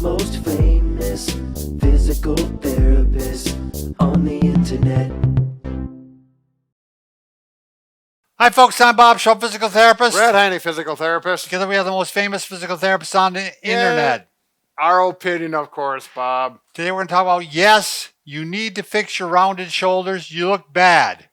most famous physical therapist on the internet. Hi folks, I'm Bob Shaw, physical therapist. Brad Heine, physical therapist. Together we have the most famous physical therapists on the internet. Our opinion, of course, Bob. Today we're going to talk about, yes, you need to fix your rounded shoulders. You look bad.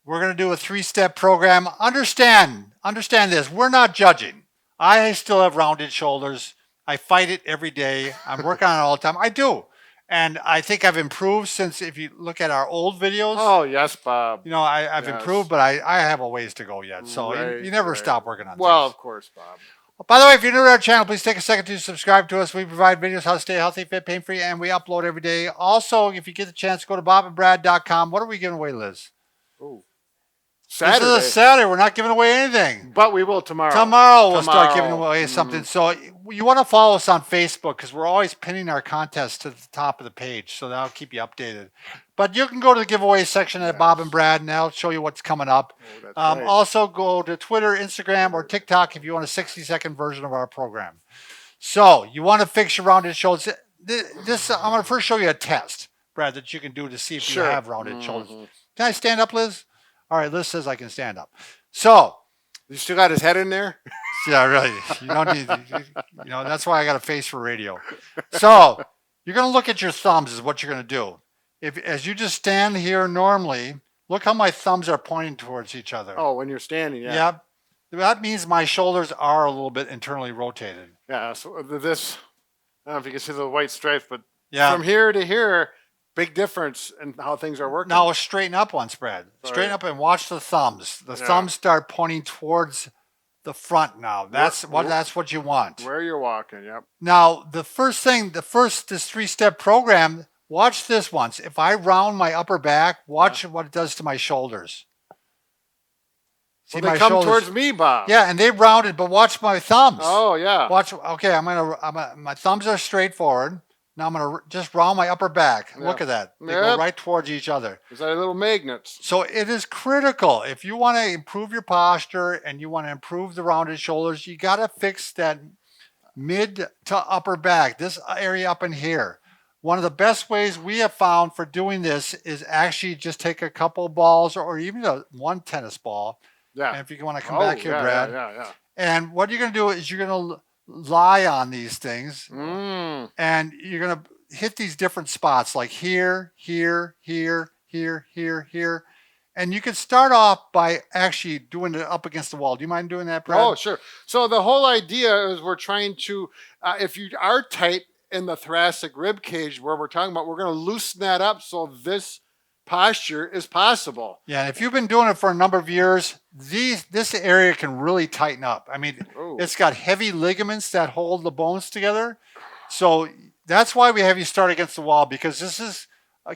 We're going to do a 3-step program. Understand this. We're not judging. I still have rounded shoulders. I fight it every day. I'm working on it all the time. I do. And I think I've improved since, if you look at our old videos. Oh, yes, Bob. You know, I've improved, but I have a ways to go yet. So you never stop working on things. Well, of course, Bob. By the way, if you're new to our channel, please take a second to subscribe to us. We provide videos how to stay healthy, fit, pain-free, and we upload every day. Also, if you get the chance, go to bobandbrad.com. What are we giving away, Liz? Ooh. Saturday. This is a Saturday. We're not giving away anything. But we will tomorrow. Tomorrow we'll start giving away something. So you want to follow us on Facebook because we're always pinning our contests to the top of the page. So that'll keep you updated. But you can go to the giveaway section at Bob and Brad, and that'll show you what's coming up. Oh, that's right. Also, go to Twitter, Instagram, or TikTok if you want a 60-second version of our program. So you want to fix your rounded shoulders. I'm going to first show you a test, Brad, that you can do to see if you have rounded shoulders. Can I stand up, Liz? All right, Liz says I can stand up. So, you still got his head in there? Yeah, really. You don't need, that's why I got a face for radio. So, you're going to look at your thumbs is what you're going to do. As you just stand here normally, look how my thumbs are pointing towards each other. Oh, when you're standing, yeah. Yep. That means my shoulders are a little bit internally rotated. Yeah, so this, I don't know if you can see the white stripes, but yeah, from here to here, big difference in how things are working. Now straighten up once, Brad. Straighten up and watch the thumbs. The thumbs start pointing towards the front now. That's what you want. Where you're walking, yep. Now, this 3-step program, watch this once. If I round my upper back, watch what it does to my shoulders. See, they come towards me, Bob. Yeah, and they rounded, but watch my thumbs. Oh, yeah. Watch. Okay, my thumbs are straight forward. Now I'm going to just round my upper back. Yep. Look at that. They go right towards each other. Is that little magnets? So it is critical. If you want to improve your posture and you want to improve the rounded shoulders, you got to fix that mid to upper back, this area up in here. One of the best ways we have found for doing this is actually just take a couple balls or even one tennis ball. Yeah. And if you want to come back here, Brad. Yeah. And what you're going to do is you're going to lie on these things and you're going to hit these different spots like here, here, here, here, here, here. And you can start off by actually doing it up against the wall. Do you mind doing that, Brad? Oh, sure. So the whole idea is we're trying to, if you are tight in the thoracic rib cage where we're talking about, we're going to loosen that up so this posture is possible. Yeah, and if you've been doing it for a number of years, this area can really tighten up. I mean, it's got heavy ligaments that hold the bones together. So that's why we have you start against the wall, because this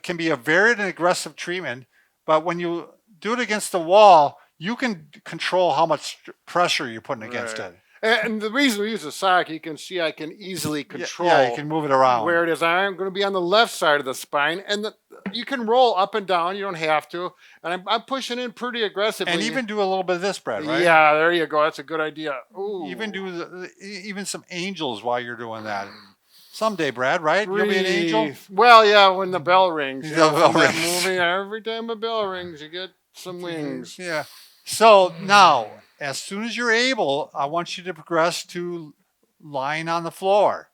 can be a varied and aggressive treatment. But when you do it against the wall, you can control how much pressure you're putting against it. And the reason we use a sock, you can see I can easily control. Yeah, you can move it around. Where it is, I'm going to be on the left side of the spine, and you can roll up and down. You don't have to. And I'm pushing in pretty aggressively. And even do a little bit of this, Brad, right? Yeah, there you go. That's a good idea. Ooh. Even do even some angels while you're doing that. Someday, Brad, right? You'll be an angel? Well, yeah, when the bell rings. The bell rings. Movie, every time a bell rings, you get some wings. Yeah. So now, as soon as you're able, I want you to progress to lying on the floor.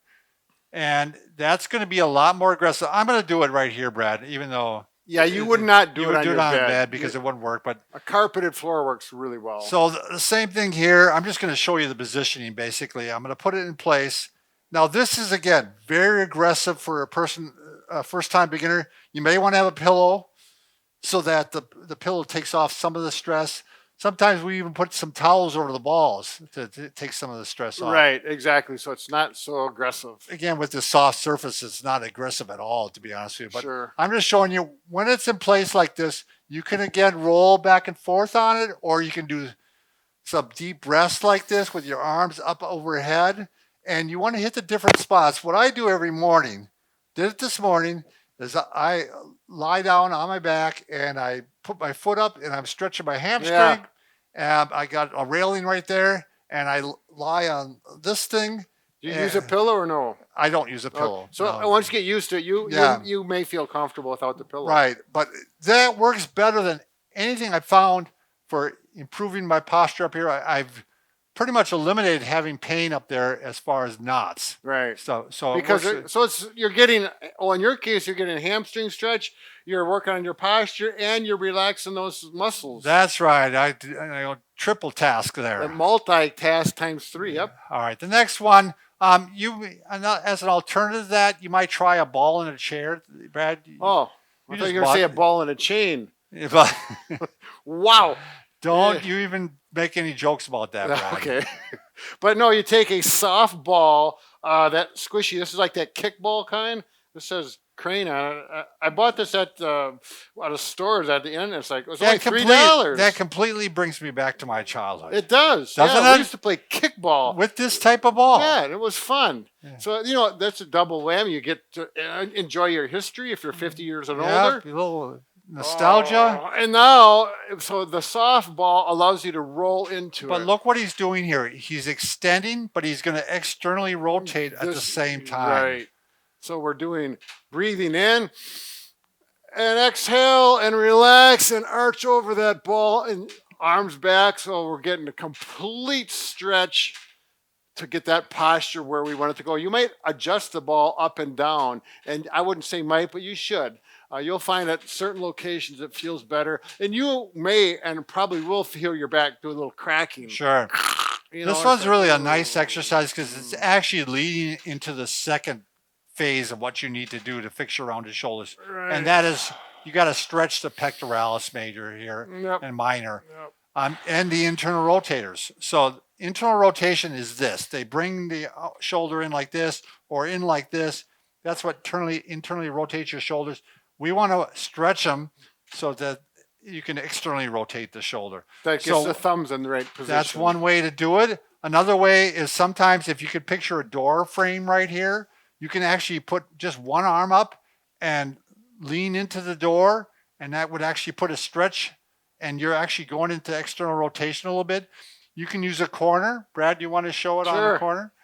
And that's going to be a lot more aggressive. I'm going to do it right here, Brad, even though... Yeah, you would not do it on your bed because it wouldn't work. But a carpeted floor works really well. So the same thing here. I'm just going to show you the positioning, basically. I'm going to put it in place. Now, this is, again, very aggressive for a person, first-time beginner. You may want to have a pillow so that the pillow takes off some of the stress. Sometimes we even put some towels over the balls to take some of the stress off. Right, exactly. So it's not so aggressive. Again, with the soft surface, it's not aggressive at all, to be honest with you. But I'm just showing you, when it's in place like this, you can, again, roll back and forth on it, or you can do some deep rest like this with your arms up overhead. And you want to hit the different spots. What I do every morning, did it this morning, is I lie down on my back and I put my foot up and I'm stretching my hamstring. And I got a railing right there and I lie on this thing Do you use a pillow or no? I don't use a pillow. So no. once you get used to it, you may feel comfortable without the pillow. Right, but that works better than anything I found for improving my posture up here. I've pretty much eliminated having pain up there as far as knots. Right. So Because it works, you're getting, well, in your case, you're getting a hamstring stretch. You're working on your posture and you're relaxing those muscles. that's right. I triple task there. The multitask times 3. Yep. All right, the next one. As an alternative to that, you might try a ball in a chair, Brad. Oh, I You thought just you were going to say a ball and a chain. But Wow. don't you even make any jokes about that, Brad. Okay. But no, you take a soft ball, that squishy. This is like that kickball kind. This says Crane on it. I bought this at of stores at the end. It's like, it was only $3. That completely brings me back to my childhood. It does. Doesn't yeah, it? We used to play kickball. With this type of ball. Yeah, and it was fun. Yeah. So, that's a double whammy. You get to enjoy your history if you're 50 years and Yeah, older. a little nostalgia. Oh, and now, so the soft ball allows you to roll into it. But look what he's doing here. He's extending, but he's going to externally rotate at the same time. Right. So we're doing breathing in and exhale and relax and arch over that ball and arms back. So we're getting a complete stretch to get that posture where we want it to go. You might adjust the ball up and down, and I wouldn't say might, but you should. You'll find at certain locations it feels better, and you may and probably will feel your back do a little cracking. Sure. This one's really a nice exercise because it's actually leading into the second phase of what you need to do to fix your rounded shoulders. Right. And that is, you got to stretch the pectoralis major here and minor, and the internal rotators. So internal rotation is this. They bring the shoulder in like this or in like this. That's what internally rotates your shoulders. We want to stretch them so that you can externally rotate the shoulder. That gets the thumbs in the right position. That's one way to do it. Another way is sometimes if you could picture a door frame right here, you can actually put just one arm up and lean into the door, and that would actually put a stretch, and you're actually going into external rotation a little bit. You can use a corner. Brad, do you want to show it on the corner?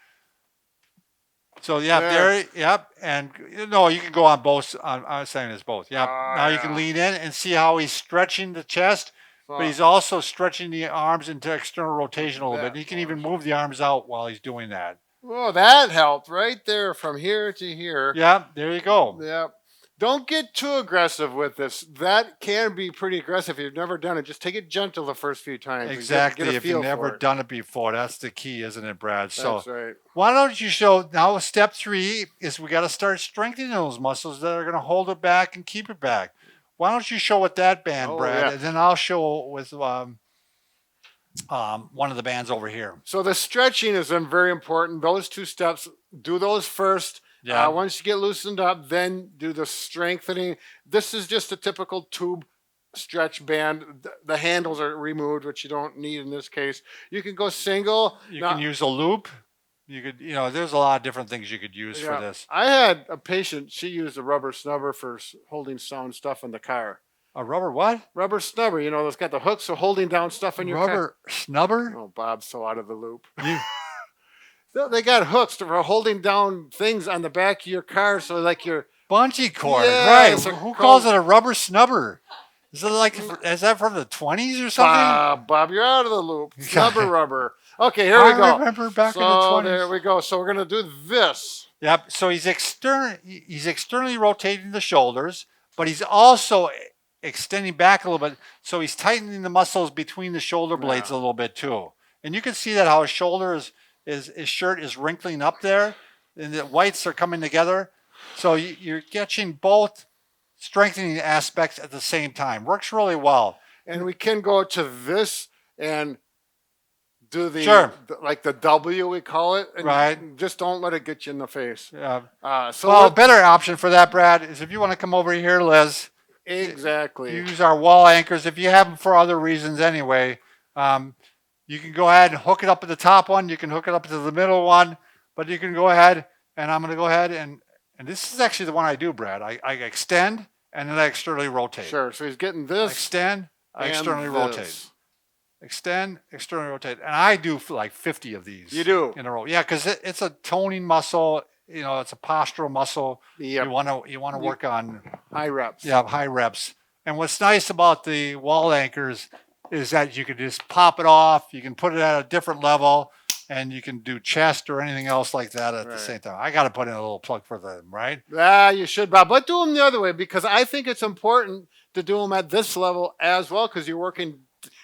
So and you can go on both. I'm saying it's both. Now you can lean in and see how he's stretching the chest, but he's also stretching the arms into external rotation a little bit. And he can even move the arms out while he's doing that. Oh, that helped right there from here to here. Yeah, there you go. Yeah. Don't get too aggressive with this. That can be pretty aggressive. If you've never done it, just take it gentle the first few times. Exactly. If you've never done it before, that's the key, isn't it, Brad? That's right. Why don't you show now? Step 3 is we got to start strengthening those muscles that are going to hold it back and keep it back. Why don't you show with that band, Brad, and then I'll show with one of the bands over here. So the stretching is then very important. Those 2 steps, do those first. Yeah. Once you get loosened up, then do the strengthening. This is just a typical tube stretch band. The handles are removed, which you don't need in this case. You can go single. You can use a loop. You could, there's a lot of different things you could use for this. I had a patient, she used a rubber snubber for holding sound stuff in the car. A rubber what? Rubber snubber. It's got the hooks for holding down stuff in your car. Rubber snubber? Oh, Bob's so out of the loop. They got hooks for holding down things on the back of your car, so like your bungee cord, yeah, right? Who calls it a rubber snubber? Is that from the 20s or something? Bob, you're out of the loop. Snubber rubber. Okay, here we go. I remember back in the 20s. There we go. So we're gonna do this. Yep. So he's externally rotating the shoulders, but he's also extending back a little bit. So he's tightening the muscles between the shoulder blades a little bit too. And you can see that how his his shirt is wrinkling up there, and the whites are coming together. So you're getting both strengthening aspects at the same time. Works really well. And we can go to this and do like the W, we call it. And right. Just don't let it get you in the face. Yeah. A better option for that, Brad, is if you want to come over here, Liz. Exactly. Use our wall anchors. If you have them for other reasons anyway, you can go ahead and hook it up at the top one. You can hook it up to the middle one. But you can go ahead, and I'm going to go ahead and this is actually the one I do, Brad. I extend, and then I externally rotate. Sure. So he's getting this. Extend, I externally rotate. extend, externally rotate. And I do like 50 of these. You do? In a row. Yeah, because it's a toning muscle. You know, it's a postural muscle. Yep. You want to work on High reps. high reps. And what's nice about the wall anchors is that you can just pop it off. You can put it at a different level, and you can do chest or anything else like that at the same time. I got to put in a little plug for them, right? Yeah, you should, Bob. But do them the other way, because I think it's important to do them at this level as well, because you're working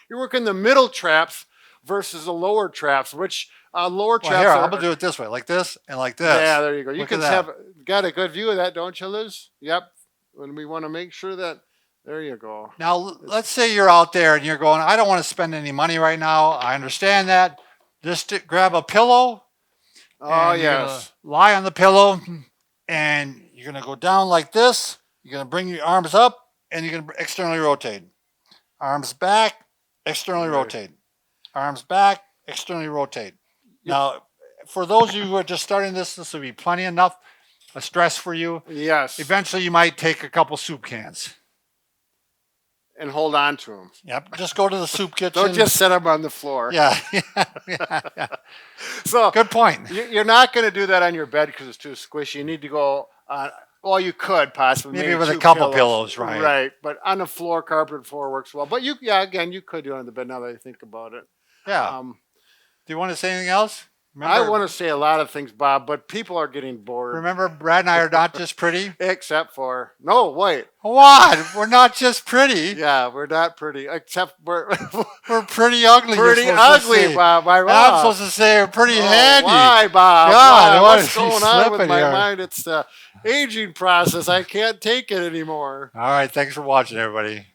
the middle traps versus the lower traps, which lower traps Here, are. I'm gonna do it this way, like this and like this. Yeah, there you go. You Look can at that. got a good view of that, don't you, Liz? Yep. When we want to make sure that. There you go. Now, let's say you're out there and you're going, I don't want to spend any money right now. I understand that. Just grab a pillow. Oh, and you're gonna yes. lie on the pillow, and you're going to go down like this. You're going to bring your arms up, and you're going to externally rotate. Arms back, externally rotate. Arms back, externally rotate. Now, for those of you who are just starting this will be plenty enough stress for you. Yes. Eventually, you might take a couple soup cans. And hold on to them. Yep. Just go to the soup kitchen. Don't just set them on the floor. Yeah. So good point. You're not going to do that on your bed because it's too squishy. You need to go on. Well, you could possibly Maybe with a 2 couple pillows, right? Right, but on the floor, carpeted floor works well. But again, you could do it on the bed. Now that I think about it. Yeah. Do you want to say anything else? I want to say a lot of things, Bob, but people are getting bored. Remember, Brad and I are not just pretty. Except for wait. What? We're not just pretty. Yeah, we're not pretty. Except we're pretty ugly. Pretty ugly, Bob. I'm supposed to say we're pretty handy. Why, Bob? God, why? What's going on with my here? mind? It's the aging process. I can't take it anymore. All right. Thanks for watching, everybody.